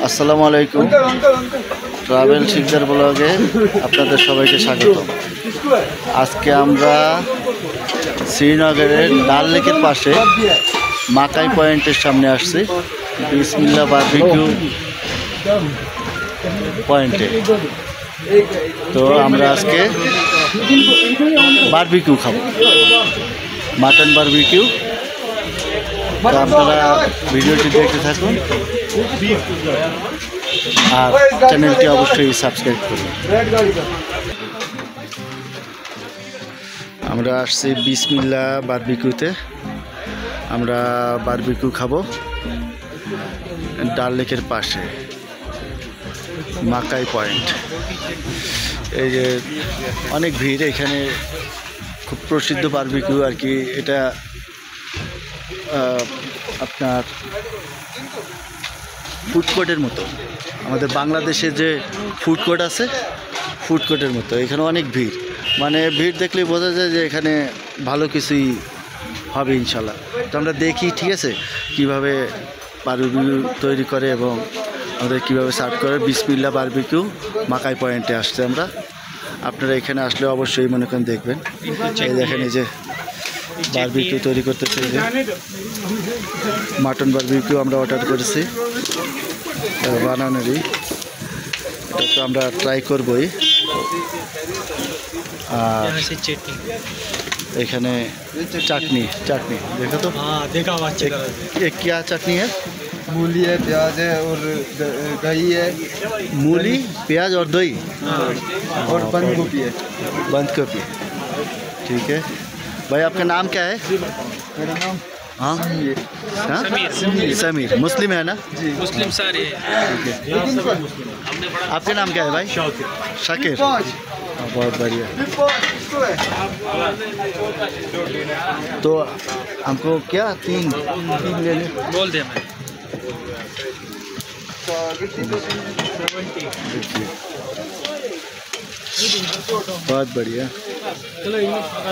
আসসালামু আলাইকুম। ট্রাভেল শিকদার ব্লগে আপনাদের সবাইকে স্বাগত। আজকে আমরা শ্রীনগরের ডাল লেকের পাশে মাকাই পয়েন্টের সামনে আসছি, বিসমিল্লাহ বারবিকিউ পয়েন্টে। তো আমরা আজকে বারবিকিউ খাবো, মাটন বারবিকিউ। তো আপনারা ভিডিওটি দেখতে থাকুন আর চ্যানেলটি অবশ্যই সাবস্ক্রাইব করুন। আমরা আসছি বিসমিল্লাহ বারবিকিউতে। আমরা বারবিকিউ খাবো ডাল লেকের পাশে মাকাই পয়েন্ট। এই যে অনেক ভিড়, এখানে খুব প্রসিদ্ধ বারবিকিউ আর কি। এটা আপনার ফুড কোর্টের মতো, আমাদের বাংলাদেশে যে ফুড কোর্ট আছে ফুড কোর্টের মতো। এখানে অনেক ভিড়, মানে ভিড় দেখলেই বোঝা যায় যে এখানে ভালো কিছুই হবে ইনশাল্লাহ। তো আমরা দেখি, ঠিক আছে, কীভাবে বারবিকিউ তৈরি করে এবং আমাদের কীভাবে সার্ভ করে। বিসমিল্লাহ বারবিকিউ মাকাই পয়েন্টে আসছে আমরা। আপনারা এখানে আসলে অবশ্যই মনে করেন দেখবেন। এই দেখেন, এই যে বারবিকিউ তৈরি করতেছে, এই যে মাটন বারবিকিউ আমরা অর্ডার করেছি বানানোরই। এটা তো আমরা ট্রাই করবই। আর এখানে চাটনি देखो तो देखा ये क्या चटनी है? मूली है, प्याज है और दही है। मूली, प्याज और दही और बंद गोभी है। बंद गोभी, ठीक है। भाई आपका नाम क्या है? मेरा नाम हाँ हाँ, समीर। मुस्लिम है ना? जी मुस्लिम सारे ठीक है। आपका नाम क्या है भाई? शाकिर। हाँ, बहुत बढ़िया। तो हमको क्या तीन लेने बोल दे मैं बहुत बढ़िया,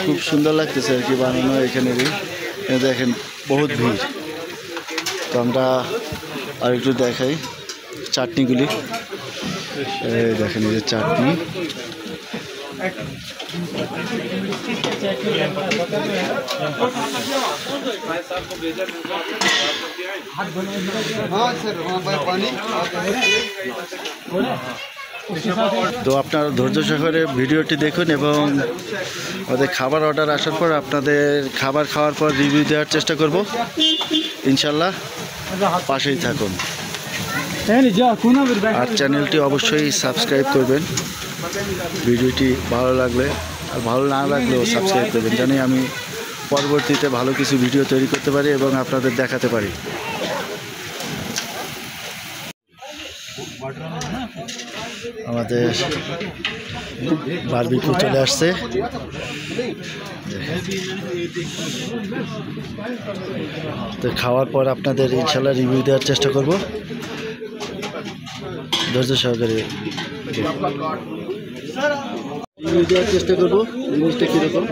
খুব সুন্দর লাগতেছে আর কি বানানো। এখানেরই দেখেন বহুত ভিড়। তো আমরা আর একটু দেখাই চাটনিগুলি। দেখেন, এই যে চাটনি, हाँ सर, वहाँ पर पानी। তো আপনারা ধৈর্য সহকারে ভিডিওটি দেখুন এবং আমাদের খাবার অর্ডার আসার পর আপনাদের খাবার খাওয়ার পর রিভিউ দেওয়ার চেষ্টা করব ইনশাল্লাহ। পাশেই থাকুন আর চ্যানেলটি অবশ্যই সাবস্ক্রাইব করবেন। ভিডিওটি ভালো লাগলে আর ভালো না লাগলেও সাবস্ক্রাইব করবেন, জানি আমি পরবর্তীতে ভালো কিছু ভিডিও তৈরি করতে পারি এবং আপনাদের দেখাতে পারি। আমাদের বারবিকিউ চলে আসছে। তো খাওয়ার পর আপনাদের ইনশাল্লাহ রিভিউ দেওয়ার চেষ্টা করব, ধৈর্য সহকারে রিভিউ দেওয়ার চেষ্টা করবো জিনিসটা কীরকম।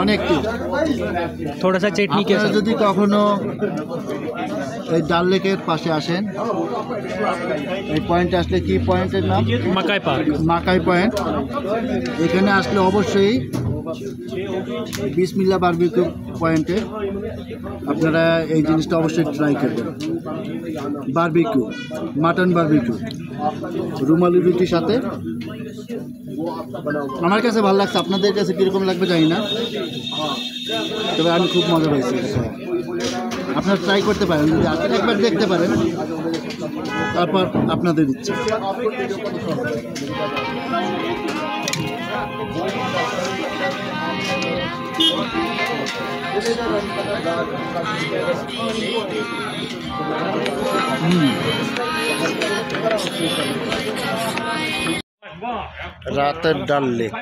অনেক थोड़ा सा चटनी के साथ যদি কখনো এই ডাল লেকের পাশে আসেন, এই পয়েন্টে আসলে, কি পয়েন্টের নাম? मकाई पार्क মাকাই পয়েন্ট। এখানে আসলে অবশ্যই বিসমিল্লাহ বারবিকিউ পয়েন্টে আপনারা এই জিনিসটা অবশ্যই ট্রাই করবেন। বারবিকিউ, মাটন বারবিকিউ রুমালি রুটির সাথে। আমার কাছে ভালো লাগছে, আপনাদের কাছে কীরকম লাগবে জানি না, তবে আমি খুব মজা পাইছি। আপনারা ট্রাই করতে পারেন, যদি আসলে একবার দেখতে পারেন, তারপর আপনাদের ইচ্ছা। রাতের ডাল লেক,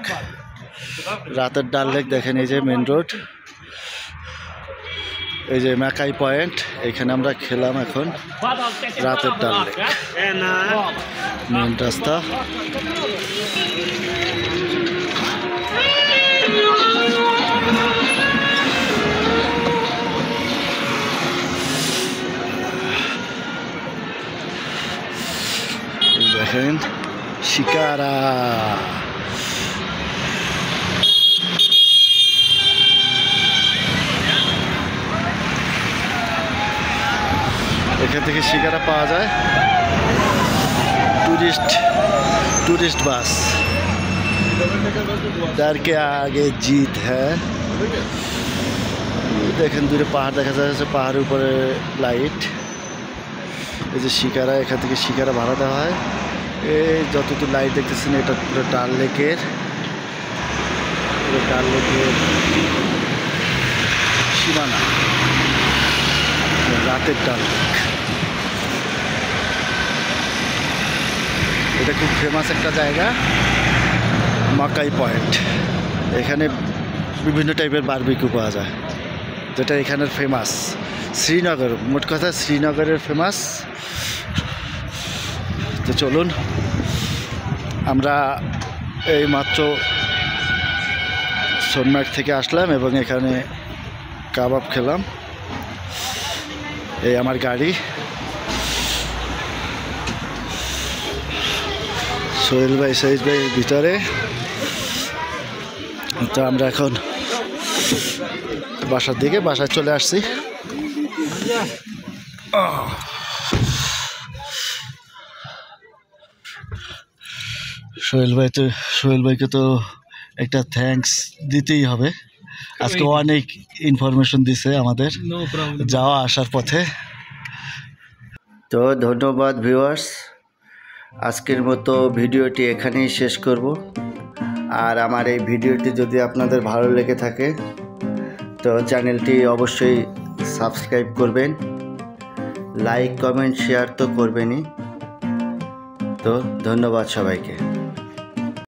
রাতের ডাল লেক দেখেন, এই যে মেন রোড। এই যে ম্যাকাই পয়েন্ট, এখানে আমরা খেলাম এখন রাতের ডাল লেক। মেন রাস্তা, দেখেন শিকারা। এখান থেকে শিকারা পাওয়া যায়। टूरिस्ट बस डर के आगे जीत है। দেখেন দূরে পাহাড় দেখা যাচ্ছে, পাহাড়ের উপরে লাইট। এই যে শিকারা, এখান থেকে শিকারা ভাড়া দেওয়া হয়। এই যতদূর লাইট দেখতেছেন এটা পুরো ডাল লেকের সীমানা, রাতের ডাল লেক। এটা খুব ফেমাস একটা জায়গা, মাকাই পয়েন্ট। এখানে বিভিন্ন টাইপের বারবিকিউ পাওয়া যায়, যেটা এখানের ফেমাস। শ্রীনগর, মোট কথা শ্রীনগরের ফেমাস। তো চলুন, আমরা এই মাত্র সোনমার্গ থেকে আসলাম এবং এখানে কাবাব খেলাম। এই আমার গাড়ি, সোহেল ভাই, সহিদ ভাই ভিতরে। তো আমরা এখন বাসায় চলে আসছি। সোহেল ভাইকে তো একটা থ্যাঙ্কস দিতেই হবে। আজকে অনেক ইনফরমেশন দিছে আমাদের नो प्रॉब्लम। যাওয়া আসার পথে। তো ধন্যবাদ ভিউয়ার্স, আজকের মতো ভিডিওটি এখানেই শেষ করব। আর আমার এই ভিডিওটি যদি আপনাদের ভালো লেগে থাকে তো চ্যানেলটি অবশ্যই সাবস্ক্রাইব করবেন, লাইক কমেন্ট শেয়ার তো করবেনই। তো ধন্যবাদ সবাইকে।